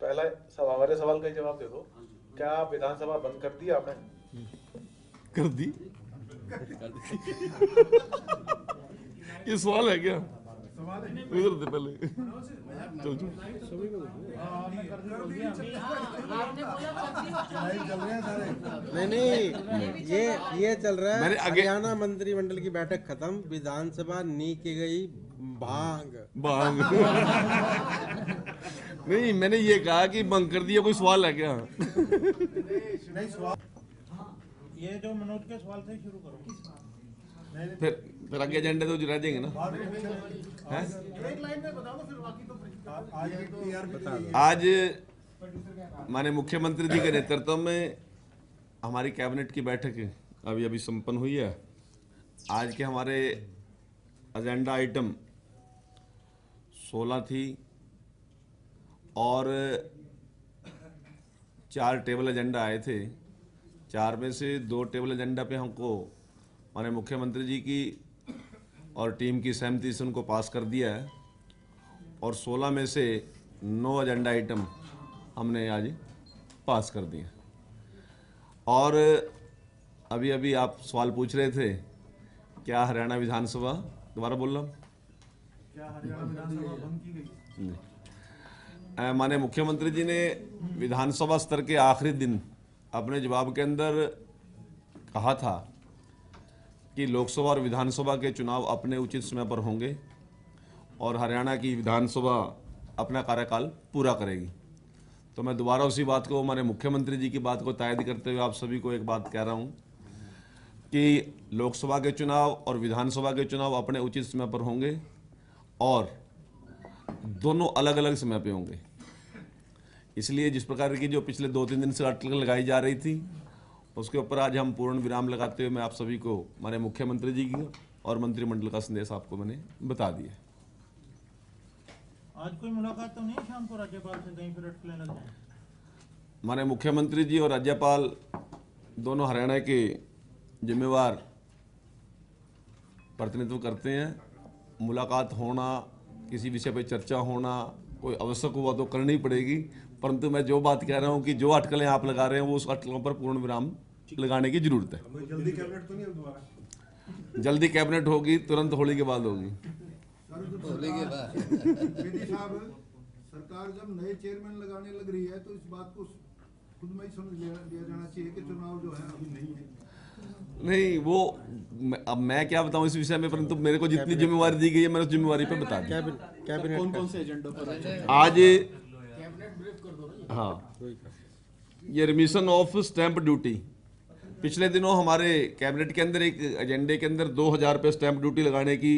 पहला हमारे सवाल का ही जवाब दे दो। क्या विधानसभा बंद कर दी आपने? कर दी। ये सवाल है क्या? उधर दे पहले। चल चल। नहीं, ये चल रहा है। हरियाणा मंत्रिमंडल की बैठक खत्म, विधानसभा नी की गई भांग। नहीं, मैंने ये कहा कि बंद कर दिया, कोई सवाल है क्या? नहीं सवाल, ये जो मनोज के सवाल थे शुरू करो। फिर आगे एजेंडे तो रह जाएंगे ना। एक लाइन में बताओ फिर बाकी तो आज माननीय मुख्यमंत्री जी के नेतृत्व में हमारी कैबिनेट की बैठक अभी अभी संपन्न हुई है। आज के हमारे एजेंडा आइटम 16 थी और 4 टेबल एजेंडा आए थे। 4 में से 2 टेबल एजेंडा पे हमको माननीय मुख्यमंत्री जी की और टीम की सहमति से उनको पास कर दिया है और 16 में से 9 एजेंडा आइटम हमने आज पास कर दिए। और अभी अभी आप सवाल पूछ रहे थे, क्या हरियाणा विधानसभा, दोबारा बोल रहा हूँ, क्या हरियाणा विधानसभा बंद की गई? माननीय मुख्यमंत्री जी ने विधानसभा स्तर के आखिरी दिन अपने जवाब के अंदर कहा था कि लोकसभा और विधानसभा के चुनाव अपने उचित समय पर होंगे और हरियाणा की विधानसभा अपना कार्यकाल पूरा करेगी। तो मैं दोबारा उसी बात को, हमारे मुख्यमंत्री जी की बात को तायद करते हुए आप सभी को एक बात कह रहा हूं कि लोकसभा के चुनाव और विधानसभा के चुनाव अपने उचित समय पर होंगे और दोनों अलग अलग समय पे होंगे। इसलिए जिस प्रकार की जो पिछले 2-3 दिन से अटकलें लगाई जा रही थी, उसके ऊपर आज हम पूर्ण विराम लगाते हुए मैं आप सभी को हमारे मुख्यमंत्री जी की और मंत्रिमंडल का संदेश आपको मैंने बता दिया। आज कोई मुलाकात तो नहीं शाम को राज्यपाल से, कहीं फिर अटकलें लग जाएं? हमारे मुख्यमंत्री जी और राज्यपाल दोनों हरियाणा के जिम्मेवार प्रतिनिधित्व करते हैं। मुलाकात होना, किसी विषय पर चर्चा होना कोई आवश्यक हुआ तो करनी ही पड़ेगी, परंतु मैं जो बात कह रहा हूं कि जो अटकलें आप लगा रहे हैं वो उस अटकलों पर पूर्ण विराम लगाने की जरूरत है। जल्दी कैबिनेट तो नहीं दोबारा? जल्दी कैबिनेट होगी, तुरंत होली के बाद होगी। बेदी साहब, सरकार जब नए चेयरमैन लगाने लग रही है तो इस बात को खुद में ही समझ लिया जाना चाहिए कि चुनाव जो है अभी नहीं है। नहीं, वो अब मैं क्या बताऊं इस विषय में, परंतु मेरे को जितनी जिम्मेवारी दी गई है मैं उस जिम्मेवारी पे बता दूं। कैबिनेट कौन से एजेंडों पर आज हाँ, ये रिमिशन ऑफ स्टैंप ड्यूटी, पिछले दिनों हमारे कैबिनेट के अंदर एक एजेंडे के अंदर 2000 रुपये स्टैंप ड्यूटी लगाने की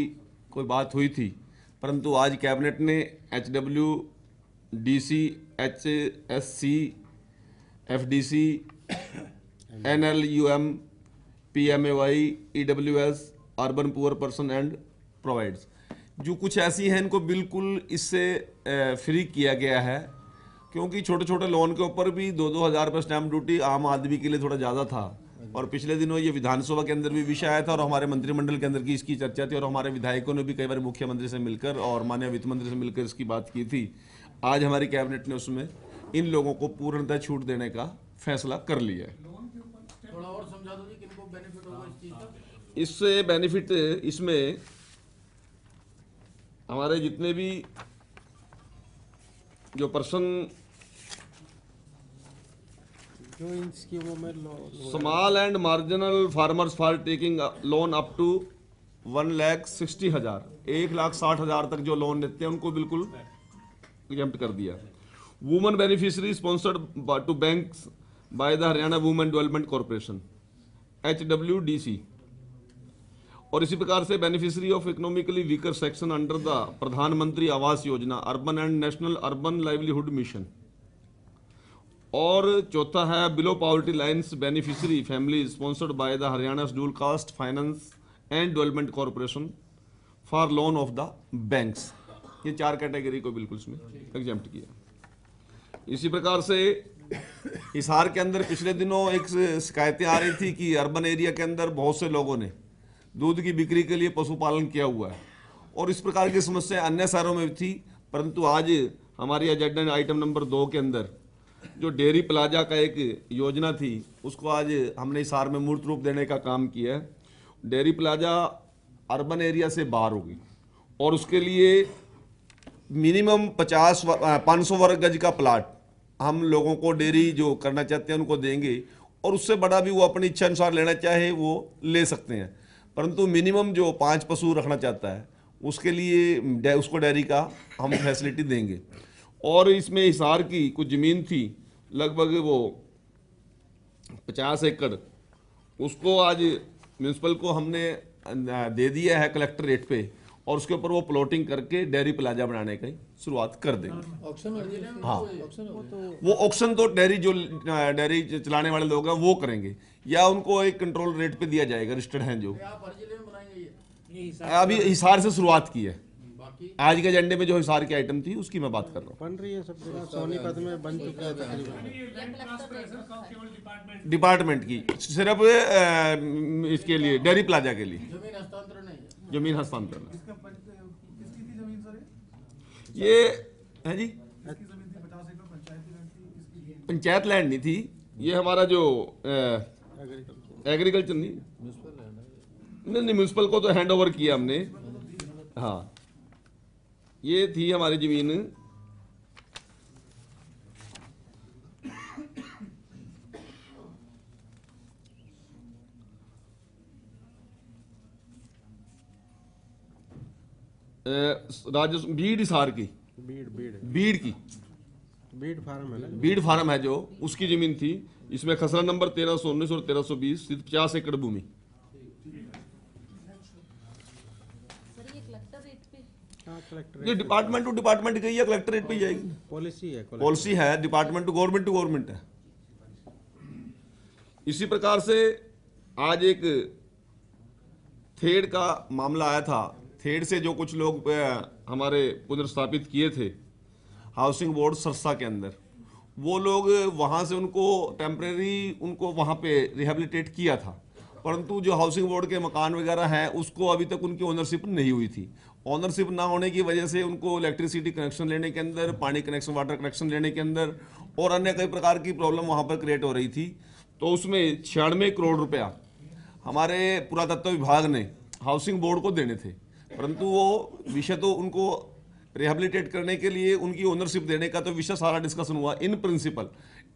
कोई बात हुई थी, परंतु आज कैबिनेट ने HWDC, HSC, FDC, NLUM, PMAY, EWS, urban poor person and provides, जो कुछ ऐसी हैं इनको बिल्कुल इससे फ्री किया गया है, क्योंकि छोटे छोटे लोन के ऊपर भी 2-2 हज़ार रुपये स्टैंप ड्यूटी आम आदमी के लिए थोड़ा ज़्यादा था। और पिछले दिनों ये विधानसभा के अंदर भी विषय आया था और हमारे मंत्रिमंडल के अंदर की इसकी चर्चा थी और हमारे विधायकों ने भी कई बार मुख्यमंत्री से मिलकर और माननीय वित्त मंत्री से मिलकर इसकी बात की थी। आज हमारी कैबिनेट ने उसमें इन लोगों को पूर्णतः छूट देने का फैसला कर लिया है। थोड़ा और समझा दो जी, किनको बेनिफिट होगा इस चीज का? इससे बेनिफिट इसमें हमारे जितने भी जो पर्सन जो इन स्कीमों में small and marginal farmers for taking loan up to 1,60,000, 1,60,000 तक जो लोन लेते हैं उनको बिल्कुल एग्जम्प्ट कर दिया। Women beneficiary sponsored to banks by the Haryana women development corporation HWDC, और इसी प्रकार से beneficiary of economically weaker section under the Pradhan Mantri Awas Yojana, urban and national urban livelihood mission. और चौथा है below poverty lines beneficiary family sponsored by the Haryana scheduled caste finance and development corporation for loan of the banks. ये 4 category को बिल्कुल इसमें exempt किया। इसी प्रकार से हिसार के अंदर पिछले दिनों एक शिकायतें आ रही थी कि अर्बन एरिया के अंदर बहुत से लोगों ने दूध की बिक्री के लिए पशुपालन किया हुआ है और इस प्रकार की समस्या अन्य शहरों में भी थी, परंतु आज हमारी एजेंडा आइटम नंबर 2 के अंदर जो डेयरी प्लाजा का एक योजना थी उसको आज हमने हिसार में मूर्त रूप देने का काम किया है। डेयरी प्लाजा अर्बन एरिया से बाहर होगी और उसके लिए मिनिमम 500 वर्ग गज का प्लाट हम लोगों को डेयरी जो करना चाहते हैं उनको देंगे और उससे बड़ा भी वो अपनी इच्छा अनुसार लेना चाहे वो ले सकते हैं, परंतु मिनिमम जो 5 पशु रखना चाहता है उसके लिए उसको डेयरी का हम फैसिलिटी देंगे। और इसमें हिसार की कुछ ज़मीन थी लगभग वो 50 एकड़, उसको आज म्यूनसिपल को हमने दे दिया है कलेक्टर रेट पे और उसके ऊपर वो प्लॉटिंग करके डेयरी प्लाजा बनाने की शुरुआत कर देंगे। हाँ, वो ऑक्शन तो डेयरी चलाने वाले लोग हैं वो करेंगे या उनको एक कंट्रोल रेट पे दिया जाएगा, रजिस्टर्ड हैं जो। अभी हिसार से शुरुआत की है, आज के एजेंडे में जो हिसार की आइटम थी उसकी मैं बात कर रहा हूँ। बन रही है सब जगह, सोनीपत में बन चुका है तकरीबन। डिपार्टमेंट की सिर्फ इसके लिए डेयरी प्लाजा के लिए जमीन हस्तांतरण ये है जी। पंचायत लैंड नहीं थी ये, हमारा जो एग्रीकल्चर नहीं म्यूनसिपल को तो हैंड ओवर किया हमने। हाँ, ये थी हमारी जमीन राजस्व बीड हिसार की, बीड की बीड फार्म है ना, बीड फार्म है जो उसकी जमीन थी। इसमें खसरा नंबर 1319 और 1320 स्थित 50 एकड़ भूमि। ये डिपार्टमेंट टू डिपार्टमेंट गई है, कलेक्टर रेट पे ही जाएगी। पॉलिसी है डिपार्टमेंट टू गवर्नमेंट है। इसी प्रकार से आज एक थेड़ का मामला आया था। थेड़ से जो कुछ लोग हमारे पुनर्स्थापित किए थे हाउसिंग बोर्ड सरसा के अंदर, वो लोग वहाँ से उनको टेम्परेरी उनको वहाँ पे रिहेबिलिटेट किया था, परंतु जो हाउसिंग बोर्ड के मकान वगैरह हैं उसको अभी तक उनकी ओनरशिप नहीं हुई थी। ओनरशिप ना होने की वजह से उनको इलेक्ट्रिसिटी कनेक्शन लेने के अंदर, पानी कनेक्शन, वाटर कनेक्शन लेने के अंदर और अन्य कई प्रकार की प्रॉब्लम वहाँ पर क्रिएट हो रही थी। तो उसमें 96 करोड़ रुपया हमारे पुरातत्व विभाग ने हाउसिंग बोर्ड को देने थे, परंतु वो विषय तो उनको रिहेबिलिटेट करने के लिए उनकी ओनरशिप देने का तो विषय सारा डिस्कशन हुआ। इन प्रिंसिपल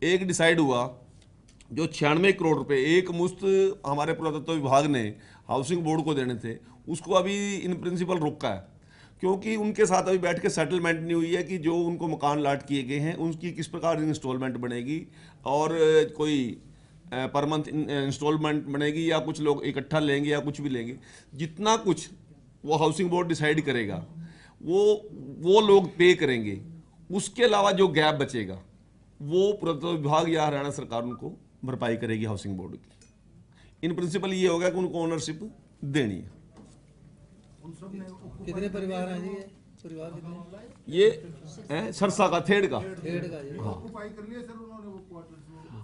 एक डिसाइड हुआ जो 96 करोड़ रुपए एक मुश्त हमारे पुरातत्व विभाग ने हाउसिंग बोर्ड को देने थे, उसको अभी इन प्रिंसिपल रोका है, क्योंकि उनके साथ अभी बैठ के सेटलमेंट नहीं हुई है कि जो उनको मकान लाट किए गए हैं उनकी किस प्रकार इंस्टॉलमेंट बनेगी और कोई पर मंथ इंस्टॉलमेंट बनेगी या कुछ लोग इकट्ठा लेंगे या कुछ भी लेंगे। जितना कुछ वो हाउसिंग बोर्ड डिसाइड करेगा वो लोग पे करेंगे, उसके अलावा जो गैप बचेगा वो पुरातत्व विभाग या हरियाणा सरकार उनको भरपाई करेगी हाउसिंग बोर्ड की। इन प्रिंसिपल ये होगा कि उनको ओनरशिप देनी है। कितने परिवार हैं जी? परिवार कितने? ये सरसा का थेड़ का। हाँ ऑक्यूपाई कर लिया सर उन्होंने वो क्वार्टर्स।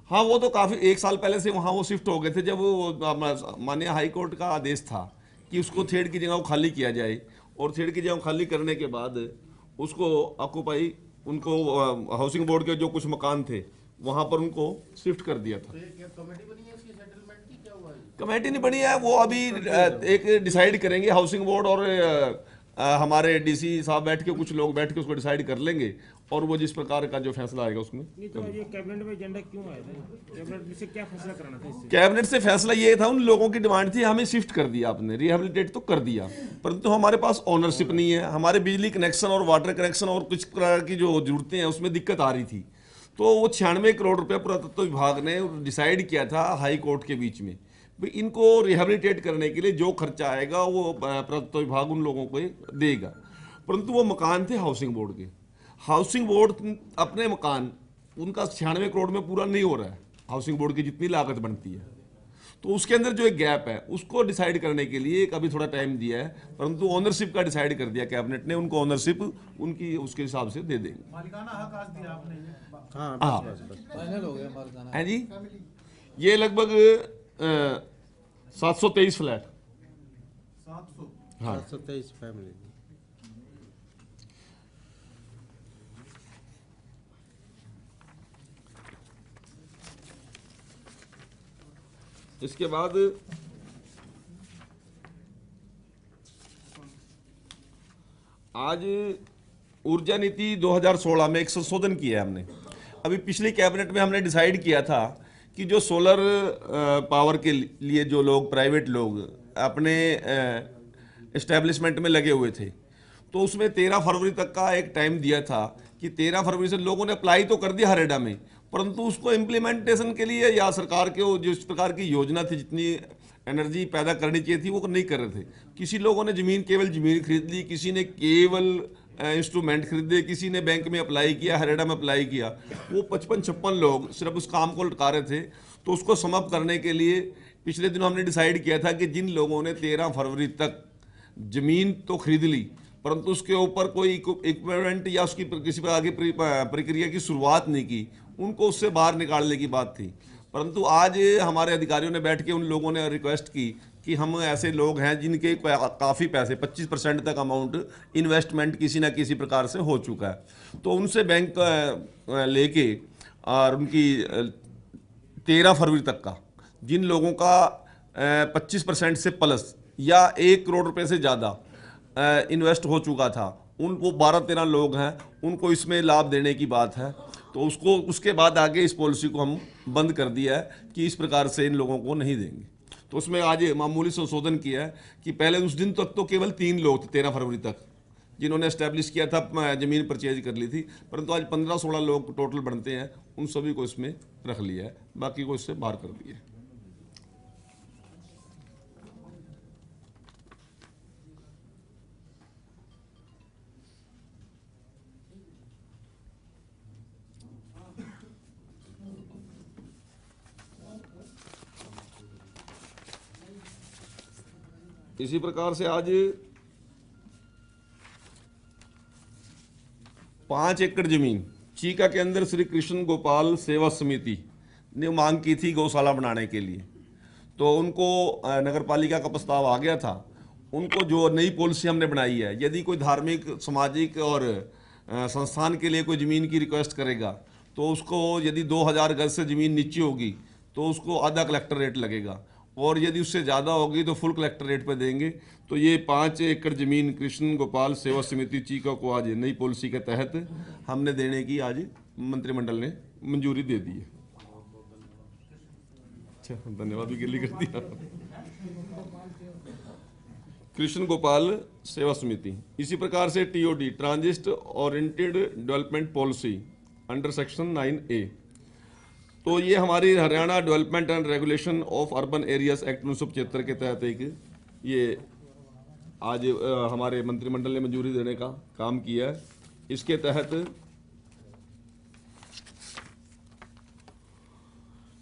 हाँ, वो तो काफ़ी 1 साल पहले से वहाँ वो शिफ्ट हो गए थे, जब वो माननीय हाई कोर्ट का आदेश था कि उसको थेड़ की जगह खाली किया जाए और थेड़ की जगह खाली करने के बाद उसको ऑक्यूपाई उनको हाउसिंग बोर्ड के जो कुछ मकान थे वहाँ पर उनको शिफ्ट कर दिया था। कमेटी बनी है इसकी सेटलमेंट की, क्या हुआ है? कमेटी नहीं बनी है, वो अभी एक डिसाइड करेंगे हाउसिंग बोर्ड और हमारे डीसी साहब बैठ के कुछ लोग बैठ के उसको डिसाइड कर लेंगे और वो जिस प्रकार का जो फैसला आएगा उसमें। तो ये कैबिनेट में एजेंडा क्यों आया था? कैबिनेट से क्या फैसला कराना था इससे? कैबिनेट से फैसला ये था, उन लोगों की डिमांड थी, हमें शिफ्ट कर दिया आपने, रिहेबिलिटेट तो कर दिया, परंतु हमारे पास ओनरशिप नहीं है, हमारे बिजली कनेक्शन और वाटर कनेक्शन और कुछ प्रकार की जो जरूरतें हैं उसमें दिक्कत आ रही थी। तो वो 96 करोड़ रुपया पुरातत्व विभाग ने डिसाइड किया था हाई कोर्ट के बीच में, इनको रिहेबिलिटेट करने के लिए जो खर्चा आएगा वो पुरातत्व विभाग उन लोगों को देगा, परंतु वो मकान थे हाउसिंग बोर्ड के। हाउसिंग बोर्ड अपने मकान उनका 96 करोड़ में पूरा नहीं हो रहा है, हाउसिंग बोर्ड की जितनी लागत बनती है, तो उसके अंदर जो एक गैप है उसको डिसाइड करने के लिए अभी थोड़ा टाइम दिया है, परंतु ओनरशिप का डिसाइड कर दिया कैबिनेट ने, उनको ओनरशिप उनकी उसके हिसाब से दे देंगे। मालिकाना हक आज दिया आपने। हाँ, फाइनल हो गया मालिकाना है जी। ये लगभग 723 फ्लैट, 723 फैमिली। इसके बाद आज ऊर्जा नीति 2016 में एक संशोधन किया है हमने। अभी पिछली कैबिनेट में हमने डिसाइड किया था कि जो सोलर पावर के लिए जो लोग प्राइवेट लोग अपने एस्टेब्लिशमेंट में लगे हुए थे, तो उसमें 13 फरवरी तक का एक टाइम दिया था कि 13 फरवरी से लोगों ने अप्लाई तो कर दिया हरेडा में, परंतु उसको इम्प्लीमेंटेशन के लिए या सरकार के जिस प्रकार की योजना थी, जितनी एनर्जी पैदा करनी चाहिए थी, वो नहीं कर रहे थे। किसी लोगों ने केवल ज़मीन खरीद ली, किसी ने केवल इंस्ट्रूमेंट खरीदे, किसी ने बैंक में अप्लाई किया, हरेडा में अप्लाई किया। वो 55-56 लोग सिर्फ उस काम को लटका रहे थे। तो उसको समअप करने के लिए पिछले दिनों हमने डिसाइड किया था कि जिन लोगों ने 13 फरवरी तक ज़मीन तो खरीद ली, परंतु उसके ऊपर कोई इक्विपमेंट या उसकी किसी प्रकार की प्रक्रिया की शुरुआत नहीं की, उनको उससे बाहर निकालने की बात थी। परंतु आज हमारे अधिकारियों ने बैठ के उन लोगों ने रिक्वेस्ट की कि हम ऐसे लोग हैं जिनके काफ़ी पैसे 25% तक अमाउंट इन्वेस्टमेंट किसी ना किसी प्रकार से हो चुका है, तो उनसे बैंक लेके और उनकी 13 फरवरी तक का जिन लोगों का 25% से प्लस या 1 करोड़ रुपए से ज़्यादा इन्वेस्ट हो चुका था, उनको 12-13 लोग हैं, उनको इसमें लाभ देने की बात है। तो उसके बाद आगे इस पॉलिसी को हम बंद कर दिया है कि इस प्रकार से इन लोगों को नहीं देंगे। तो उसमें आज मामूली संशोधन किया है कि पहले उस दिन तक तो केवल 3 लोग थे 13 फरवरी तक जिन्होंने एस्टैब्लिश किया था, ज़मीन परचेज कर ली थी, परंतु आज 15-16 लोग टोटल बनते हैं, उन सभी को इसमें रख लिया है, बाकी को इससे बाहर कर दिया है। इसी प्रकार से आज 5 एकड़ जमीन चीका के अंदर श्री कृष्ण गोपाल सेवा समिति ने मांग की थी गौशाला बनाने के लिए, तो उनको नगर पालिका का प्रस्ताव आ गया था। उनको जो नई पॉलिसी हमने बनाई है, यदि कोई धार्मिक, सामाजिक और संस्थान के लिए कोई ज़मीन की रिक्वेस्ट करेगा, तो उसको यदि 2000 गज से ज़मीन नीचे होगी तो उसको आधा कलेक्टर रेट लगेगा, और यदि उससे ज़्यादा होगी तो फुल कलेक्टर रेट पर देंगे। तो ये 5 एकड़ ज़मीन कृष्ण गोपाल सेवा समिति चीका को आज नई पॉलिसी के तहत हमने देने की आज मंत्रिमंडल ने मंजूरी दे दी है। अच्छा, धन्यवाद भी गिल्ली कर दिया। कृष्ण गोपाल सेवा समिति। इसी प्रकार से TOD transit oriented development policy under section 9A, तो ये हमारी Haryana development and regulation of urban areas act 1975 के तहत एक ये आज हमारे मंत्रिमंडल ने मंजूरी देने का काम किया है। इसके तहत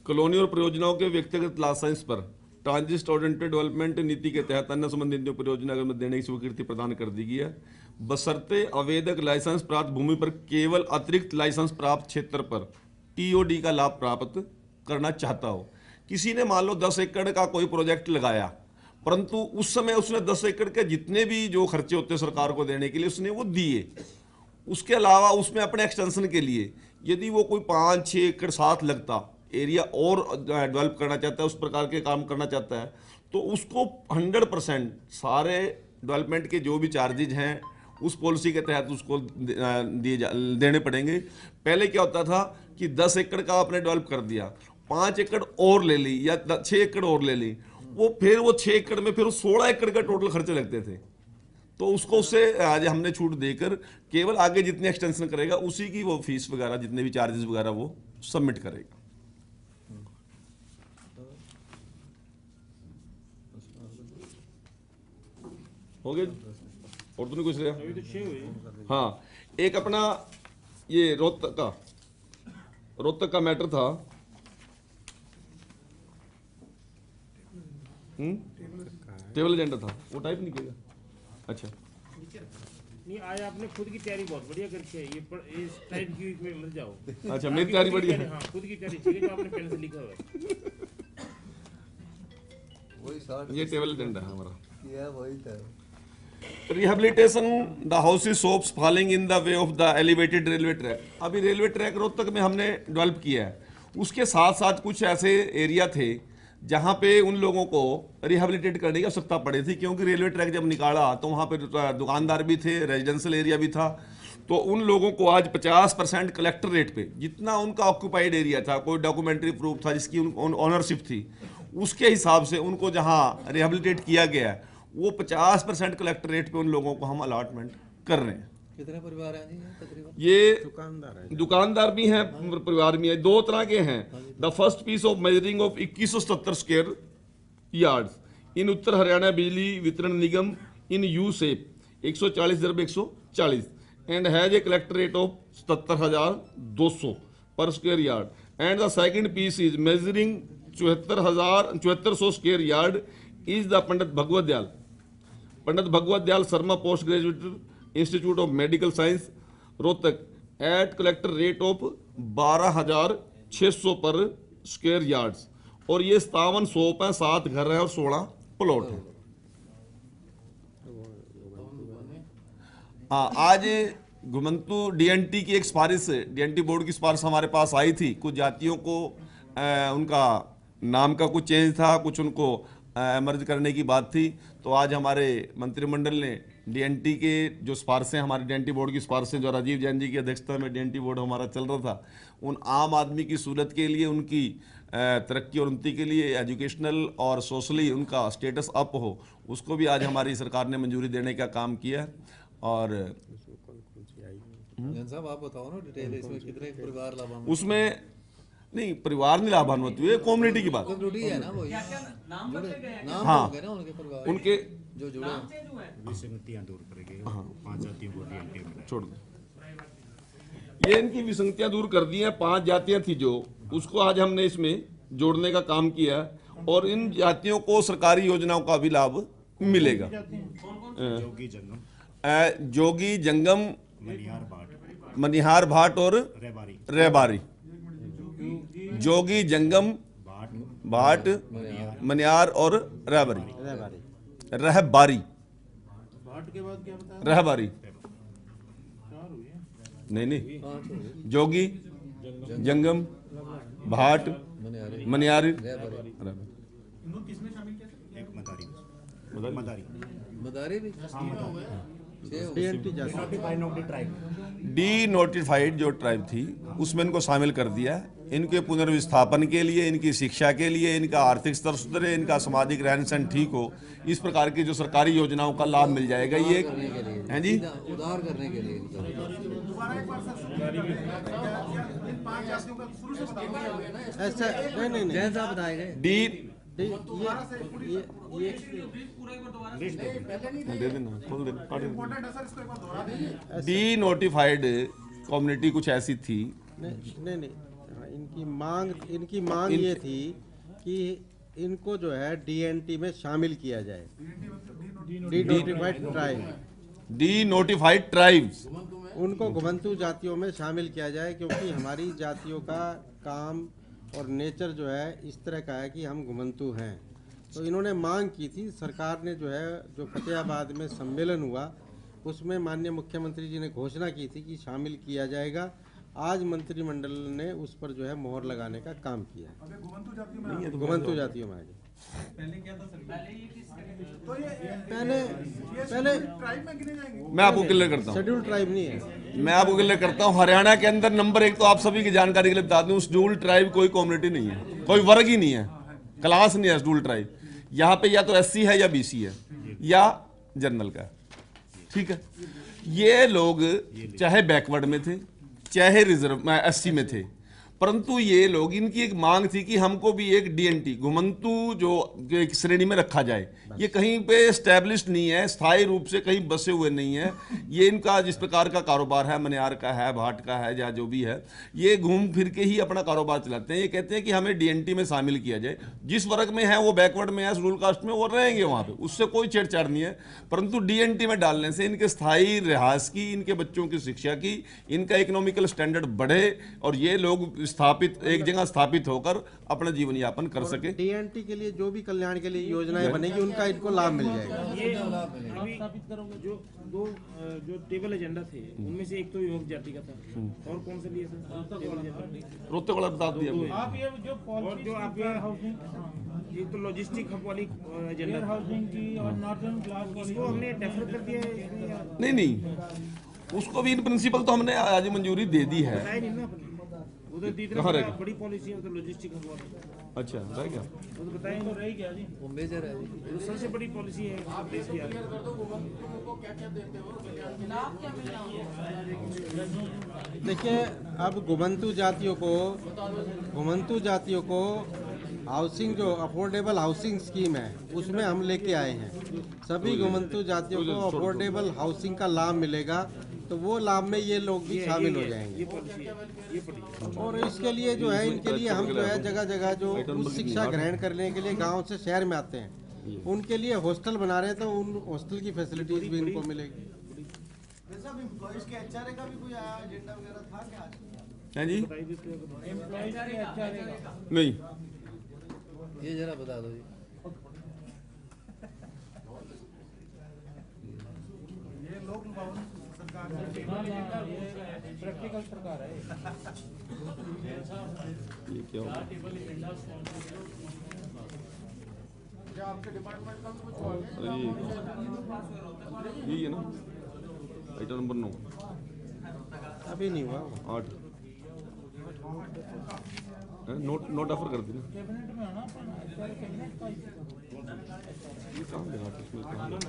कॉलोनी और परियोजनाओं के व्यक्तिगत लाइसेंस पर ट्रांजिट ओरिएंटेड डेवलपमेंट नीति के तहत अन्य संबंधित परियोजना में देने की स्वीकृति प्रदान कर दी गई है, बशर्ते आवेदक लाइसेंस प्राप्त भूमि पर केवल अतिरिक्त लाइसेंस प्राप्त क्षेत्र पर TOD का लाभ प्राप्त करना चाहता हो। किसी ने मान लो 10 एकड़ का कोई प्रोजेक्ट लगाया, परंतु उस समय उसने 10 एकड़ के जितने भी जो खर्चे होते हैं सरकार को देने के लिए उसने वो दिए। उसके अलावा उसमें अपने एक्सटेंशन के लिए यदि वो कोई 5-6 एकड़ साथ लगता एरिया और डेवलप करना चाहता है, उस प्रकार के काम करना चाहता है, तो उसको 100% सारे डेवलपमेंट के जो भी चार्जेज हैं उस पॉलिसी के तहत उसको देने पड़ेंगे। पहले क्या होता था कि 10 एकड़ का आपने डेवलप कर दिया, 5 एकड़ और ले ली या 6 एकड़ और ले ली, फिर वो 6 एकड़ में फिर 16 एकड़ का टोटल खर्चे लगते थे। तो उसको उससे आज हमने छूट देकर केवल आगे जितनी एक्सटेंशन करेगा उसी की वो फीस वगैरह जितने भी चार्जेस वगैरह वो सबमिट करेगा। हो गया और तो नहीं कुछ रहा। हाँ, एक अपना ये रोहतक का मैटर था। टेबल एजेंडा था, वो टाइप नहीं किया। अच्छा नहीं, आज आपने खुद की तैयारी बहुत बढ़िया करके है, ये इस टाइप की में लग जाओ। अच्छा, मेरी तैयारी बढ़िया है। हाँ, खुद की तैयारी चाहिए जो आपने पहले से लिखा हुआ है। वही साथ ये टेबल एजेंडा है हमारा। किया वही था। Rehabilitation the houses shops falling in the way of the elevated railway track. अभी रेलवे ट्रैक रोहतक में हमने डेवलप किया है, उसके साथ साथ कुछ ऐसे एरिया थे जहाँ पे उन लोगों को रिहेबिलिटेट करने की आवश्यकता पड़ी थी, क्योंकि रेलवे ट्रैक जब निकाला तो वहाँ पे दुकानदार भी थे, रेजिडेंशियल एरिया भी था, तो उन लोगों को आज 50% कलेक्टर रेट पे, जितना उनका ऑक्यूपाइड एरिया था, कोई डॉक्यूमेंट्री प्रूफ था, जिसकी ऑनरशिप थी, उसके हिसाब से उनको जहाँ रिहेबिलिटेट किया गया है, वो 50% कलेक्टर रेट पे उन लोगों को हम अलॉटमेंट कर रहे हैं। कितने परिवार हैं जी तकरीबन? ये दुकानदार भी हैं, परिवार भी हैं, दो तरह के हैं। The first piece of measuring of 2170 square yards in Uttar Haryana Bijli Vitran Nigam in U shape 140/140 and has a collector rate of 77,200 per square yard and the second piece is measuring 7400 square yard is the Pandit Bhagwat Dayal Sharma post graduate institute of medical science Rohtak at collector rate of 12,600 per square yards, और ये 57 shop हैं, 7 घर हैं और 16 plot हैं। हाँ, आज घुमंतु DNT की एक सिफारिश, डीएनटी बोर्ड की सिफारिश हमारे पास आई थी। कुछ जातियों को उनका नाम का कुछ चेंज था, कुछ उनको मर्ज करने की बात थी, तो आज हमारे मंत्रिमंडल ने डीएनटी के जो सिफारिशें, हमारे डीएनटी बोर्ड की सिफारिशें जो राजीव जैन जी की अध्यक्षता में डीएनटी बोर्ड हमारा चल रहा था, उन आम आदमी की सूरत के लिए, उनकी तरक्की और उन्नति के लिए, एजुकेशनल और सोशली उनका स्टेटस अप हो, उसको भी आज हमारी सरकार ने मंजूरी देने का काम किया है। और जैन साहब आप बताओ ना डिटेल, इसमें कितने परिवार लाभान्वित? उसमें नहीं, परिवार नहीं लाभान्वित हुए, कम्युनिटी की बात। कम्युनिटी है ना, वही नाम हाँ, होंगे ना उनके परिवार, उनके जो जुड़े हैं। विसंगतियां दूर करेंगे। 5 जातियों को डीएनटी मिला। छोड़ दो, ये इनकी विसंगतियां दूर कर दी हैं। 5 जातियां थी जो, उसको आज हमने इसमें जोड़ने का काम किया, और इन जातियों को सरकारी योजनाओं का भी लाभ मिलेगा। जोगी जंगम, मनिहार भाट और रहबारी। जोगी जंगम भाट मनिहार और रहबारी। भाट के बाद क्या बताया? रहबारी 4 हुए। नहीं, जोगी जंगम भाट मनिहारी रहबारी। किसने शामिल किया? एक मदारी। मदारी भी डी नोटिफाइड जो ट्राइब थी उसमें इनको शामिल कर दिया। इनके पुनर्विस्थापन के लिए, इनकी शिक्षा के लिए, इनका आर्थिक स्तर सुधरे, इनका सामाजिक रहन सहन ठीक हो, इस प्रकार की जो सरकारी योजनाओं का लाभ मिल जाएगा। ये हैं जी, उधार करने के लिए। ऐसा नहीं जैन साहब बताए गए। डी ये दे देना, खोल देना, काट देना। डी नोटिफाइड कम्युनिटी कुछ ऐसी थी। नहीं, इनकी मांग ये थी कि इनको जो है डीएनटी में शामिल किया जाए। D notified tribe, D notified tribes, उनको घुमंतु जातियों में शामिल किया जाए, क्योंकि हमारी जातियों का काम और नेचर जो है इस तरह का है कि हम घुमंतु हैं। तो इन्होंने मांग की थी, सरकार ने जो है, जो फतेहाबाद में सम्मेलन हुआ उसमें माननीय मुख्यमंत्री जी ने घोषणा की थी कि शामिल किया जाएगा। आज मंत्रिमंडल ने उस पर जो है मोहर लगाने का काम किया है। घुमंतु जातियों में आ गए। पहले क्या था सर? पहले ट्राइब में गिने जाएंगे। मैं आपको क्लियर करता हूँ, शेड्यूल ट्राइब नहीं है। मैं आपको क्लियर करता हूँ। हरियाणा के अंदर नंबर 1 तो आप सभी की जानकारी के लिए बता दूं, शेड्यूल ट्राइब कोई कम्युनिटी नहीं है, कोई वर्ग ही नहीं है, क्लास नहीं है शेड्यूल ट्राइब। यहाँ पे या तो एससी है या बीसी है या जनरल का, ठीक है। ये लोग चाहे बैकवर्ड में थे, चाहे रिजर्व में एससी में थे, परंतु ये लोग, इनकी एक मांग थी कि हमको भी एक डीएनटी घुमंतु जो एक श्रेणी में रखा जाए। ये कहीं पे एस्टैब्लिश्ड नहीं है, स्थायी रूप से कहीं बसे हुए नहीं है। ये इनका जिस प्रकार का कारोबार है, मनिहार का है, भाट का है, या जो भी है, ये घूम फिर के ही अपना कारोबार चलाते हैं। ये कहते हैं कि हमें डीएनटी में शामिल किया जाए। जिस वर्ग में है, वो बैकवर्ड में है, शेड्यूल कास्ट में, वो रहेंगे वहाँ पे, उससे कोई छेड़छाड़ नहीं है। परंतु डीएनटी में डालने से इनके स्थायी रिहायश की, इनके बच्चों की शिक्षा की, इनका इकोनॉमिकल स्टैंडर्ड बढ़े और ये लोग स्थापित, एक जगह स्थापित होकर अपना जीवन यापन कर सके। डीएनटी के लिए जो भी कल्याण के लिए योजनाएं बनेगी, उनका इनको लाभ मिल जाएगा। ये अभी स्थापित करोगे। जो 2 जो टेबल एजेंडा थे, उनमें से एक तो विमुक्त जाति का था, और कौन सा लिया था? रोहतक वाला बता दिया। आप ये जो और जो आप ये ये तो लॉजिस्टिक हब वाली एजेंडा वेयर हाउसिंग की और नॉर्दर्न क्लास इसको हमने डेफर कर दिया है इसमें या नहीं, उसको भी इन प्रिंसिपल तो हमने आज मंजूरी दे दी है। बताया नहीं ना अपने उधर दी कहाँ रह गया? बड़ी पॉलिसी है उधर लॉजिस्टिक हब वाली अच्छा, रह गया। वो तो बताया नहीं रह गया जी। वो मेजर है जी। तो सबसे बड़ी पॉलिसी है देश की आगे। देखिए, अब घुमंतु जातियों को हाउसिंग जो अफोर्डेबल हाउसिंग स्कीम है उसमें हम लेके आए हैं। सभी घुमंतु जातियों को अफोर्डेबल हाउसिंग का लाभ मिलेगा, तो वो लाभ में ये लोग भी शामिल हो जाएंगे। ये पॉलिसी है, ये पॉलिसी और इसके लिए जो है, इनके लिए हम जो है जगह जगह जो उच्च शिक्षा ग्रहण करने के लिए गांव से शहर में आते हैं, उनके लिए हॉस्टल बना रहे हैं, तो उन हॉस्टल की फैसिलिटीज भी इनको मिलेगी। हैं जी? बताइए देते हैं। एम्प्लॉइज के अच्छा रहेगा। नहीं, ये जरा बता दो जी। ये लोक भवन सरकार ये प्रैक्टिकल सरकार है। ये क्या होगा? अरे ये है ना, आइटम नंबर 9, अभी नहीं हुआ। 8 नोट ऑफर कर दी ना। कैबिनेट में आना कैबिनेट का ये कहाँ गया? इसमें कहाँ गया?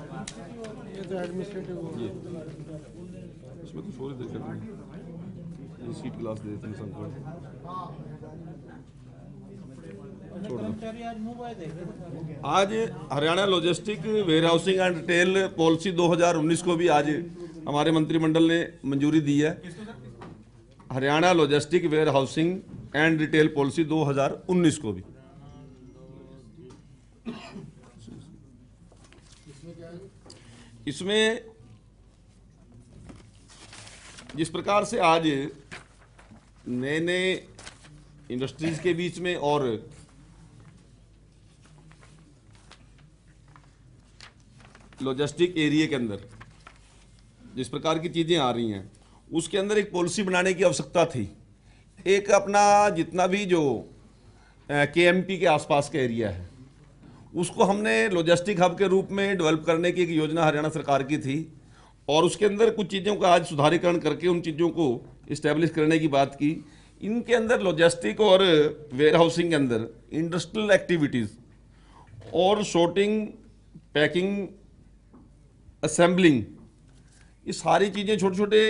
ये तो एडमिनिस्ट्रेटिव ये इसमें कुछ और ही देख लेते हैं। ये सीट क्लास दे देते हैं संकोच। छोड़ दो। कर्मचारी आज मुंह बाय देख रहे थे। आज Haryana Logistic Warehousing and Retail Policy 2019 को भी आज हमारे मंत्रिमंडल ने मंजूरी दी है। Haryana Logistic Warehousing and Retail Policy 2019 को भी। इसमें जिस प्रकार से आज नए नए इंडस्ट्रीज के बीच में और लॉजिस्टिक एरिया के अंदर जिस प्रकार की चीज़ें आ रही हैं, उसके अंदर एक पॉलिसी बनाने की आवश्यकता थी। एक अपना जितना भी जो KMP के आसपास का एरिया है, उसको हमने लॉजिस्टिक हब के रूप में डेवलप करने की एक योजना हरियाणा सरकार की थी, और उसके अंदर कुछ चीज़ों का आज सुधारीकरण करके उन चीज़ों को इस्टेब्लिश करने की बात की। इनके अंदर लॉजिस्टिक और वेयर हाउसिंग के अंदर इंडस्ट्रियल एक्टिविटीज़ और शॉर्टिंग, पैकिंग, असेंबलिंग, ये सारी चीज़ें छोटे छोटे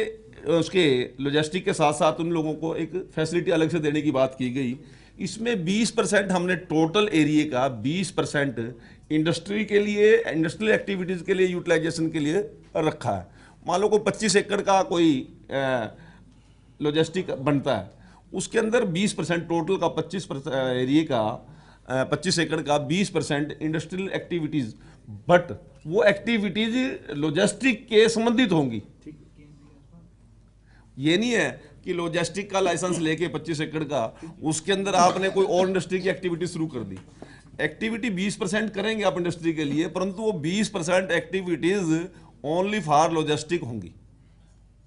उसके लॉजिस्टिक के साथ साथ उन लोगों को एक फैसिलिटी अलग से देने की बात की गई। इसमें 20% हमने टोटल एरिया का 20% इंडस्ट्री के लिए, इंडस्ट्रियल एक्टिविटीज़ के लिए यूटिलाइजेशन के लिए रखा है। मान लो कोई 25 एकड़ का कोई लॉजिस्टिक बनता है, उसके अंदर 20% टोटल का 25% एरिया का 25 एकड़ का 20% इंडस्ट्रियल एक्टिविटीज़, बट वो एक्टिविटीज लॉजिस्टिक के संबंधित होंगी। ये नहीं है कि लॉजिस्टिक का लाइसेंस लेके 25 एकड़ का उसके अंदर आपने कोई और इंडस्ट्री की एक्टिविटी शुरू कर दी। एक्टिविटी 20% करेंगे आप इंडस्ट्री के लिए, परंतु वो 20% एक्टिविटीज ओनली फॉर लॉजिस्टिक होंगी।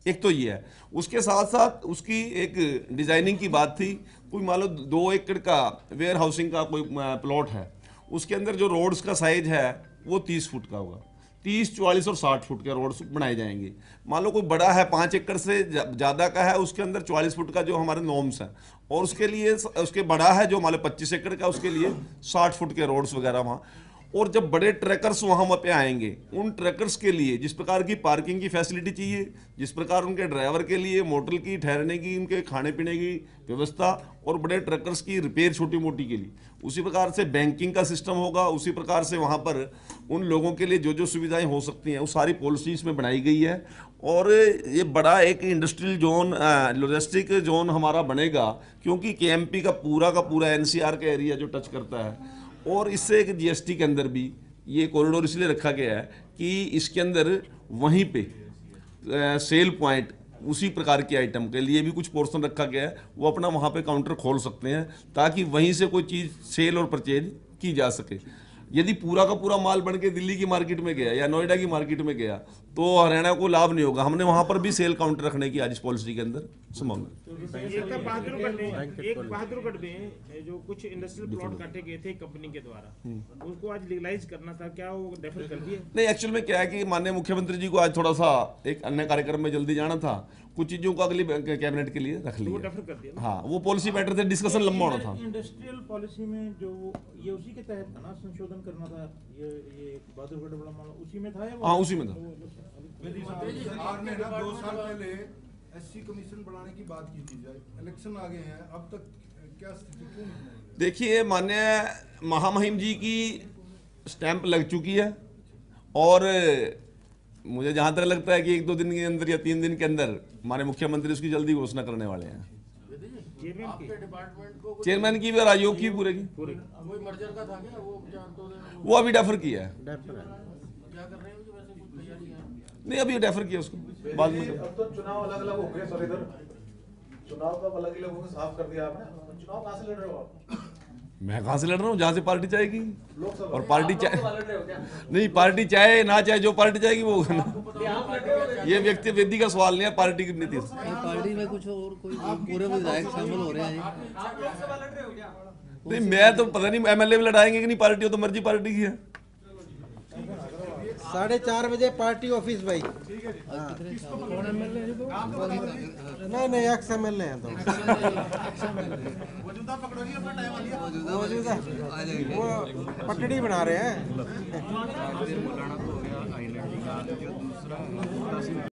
एक तो ये है। उसके साथ साथ उसकी एक डिजाइनिंग की बात थी। कोई मान लो 2 एकड़ का वेयर हाउसिंग का कोई प्लॉट है, उसके अंदर जो रोड्स का साइज है वो 30 फुट का होगा। 30, 44 और 60 फुट के रोड्स बनाए जाएंगे। मान लो कोई बड़ा है, 5 एकड़ से ज़्यादा का है, उसके अंदर 44 फुट का जो हमारे नॉर्म्स हैं, और उसके लिए उसके बड़ा है जो मान लो 25 एकड़ का, उसके लिए 60 फुट के रोड्स वगैरह वहाँ। और जब बड़े ट्रैकर्स वहाँ पे आएंगे, उन ट्रैकर्स के लिए जिस प्रकार की पार्किंग की फैसिलिटी चाहिए, जिस प्रकार उनके ड्राइवर के लिए मोटर की, ठहरने की, उनके खाने पीने की व्यवस्था, और बड़े ट्रैकर्स की रिपेयर छोटी मोटी के लिए, उसी प्रकार से बैंकिंग का सिस्टम होगा। उसी प्रकार से वहाँ पर उन लोगों के लिए जो जो सुविधाएं हो सकती हैं वो सारी पॉलिसी इसमें बनाई गई है। और ये बड़ा एक इंडस्ट्रियल जोन, लॉजिस्टिक जोन हमारा बनेगा, क्योंकि KMP का पूरा NCR का एरिया जो टच करता है। और इससे एक GST के अंदर भी ये कॉरिडोर इसलिए रखा गया है कि इसके अंदर वहीं पे सेल पॉइंट, उसी प्रकार के आइटम के लिए भी कुछ पोर्शन रखा गया है। वो अपना वहाँ पे काउंटर खोल सकते हैं ताकि वहीं से कोई चीज़ सेल और परचेज की जा सके। यदि पूरा का पूरा माल बन के दिल्ली की मार्केट में गया या नोएडा की मार्केट में गया, तो हरियाणा को लाभ नहीं होगा। हमने वहां पर भी सेल काउंटर रखने की आज इस पॉलिसी के अंदर संभावना। एक था बहादुरगढ़ में जो कुछ इंडस्ट्रियल प्लॉट काटे गए थे कंपनी के द्वारा, उनको आज लीगलाइज करना था, क्या वो डेफर कर दिया? नहीं, एक्चुअल में क्या है कि माननीय मुख्यमंत्री जी को आज थोड़ा सा एक अन्य कार्यक्रम में जल्दी जाना था, कुछ चीजों को अगली कैबिनेट के लिए रख वो लिया। डेफर कर दिया ना? हाँ, वो पॉलिसी मैटर थे, डिस्कशन लंबा होना था। इंडस्ट्रियल पॉलिसी में जो ये उसी के तहत था ना, संशोधन करना था, ये बहादुरगढ़ बड़ा मामला उसी में था या वो? हाँ, उसी में था। सरकार ने ना 2 साल पहले एससी कमीशन बढ़ाने की बात की थी, इलेक्शन आ गए हैं, अब तक क्या स्थिति क्यों नहीं है? देखिए, माननीय महामहिम जी की स्टैंप लग चुकी है और मुझे जहां तक लगता है कि 1-2 दिन के अंदर या 3 दिन के अंदर हमारे मुख्यमंत्री उसकी जल्दी घोषणा करने वाले हैं। चेयरमैन की भी और आयोग की पूरे की वो अभी डेफर किया है। नहीं, अभी डेफर किया उसको, बाद में। अब तो चुनाव अलग अलग हो गए सर, इधर चुनाव का अलग ही लोगों को साफ कर दिया आपने। चुनाव कहाँ से लड़ रहे हो आप? मैं कहां से लड़ रहा हूँ? जहां से पार्टी चाहेगी। लोकसभा और पार्टी चाहे नहीं, पार्टी चाहे ना चाहे, जो पार्टी चाहेगी वो होगा ना। ये व्यक्ति वेदी का सवाल नहीं है, पार्टी की नीति। ये पार्टी में कुछ और कोई पूरे विधायक शामिल हो रहे हैं नहीं, मैं तो पता नहीं एमएलए भी लड़ाएंगे कि नहीं, पार्टी हो तो मर्जी पार्टी की है। 4:30 बजे पार्टी ऑफिस भाई। नहीं, एक्स MLA हैं तो मौजूदा वो पटड़ी बना रहे हैं।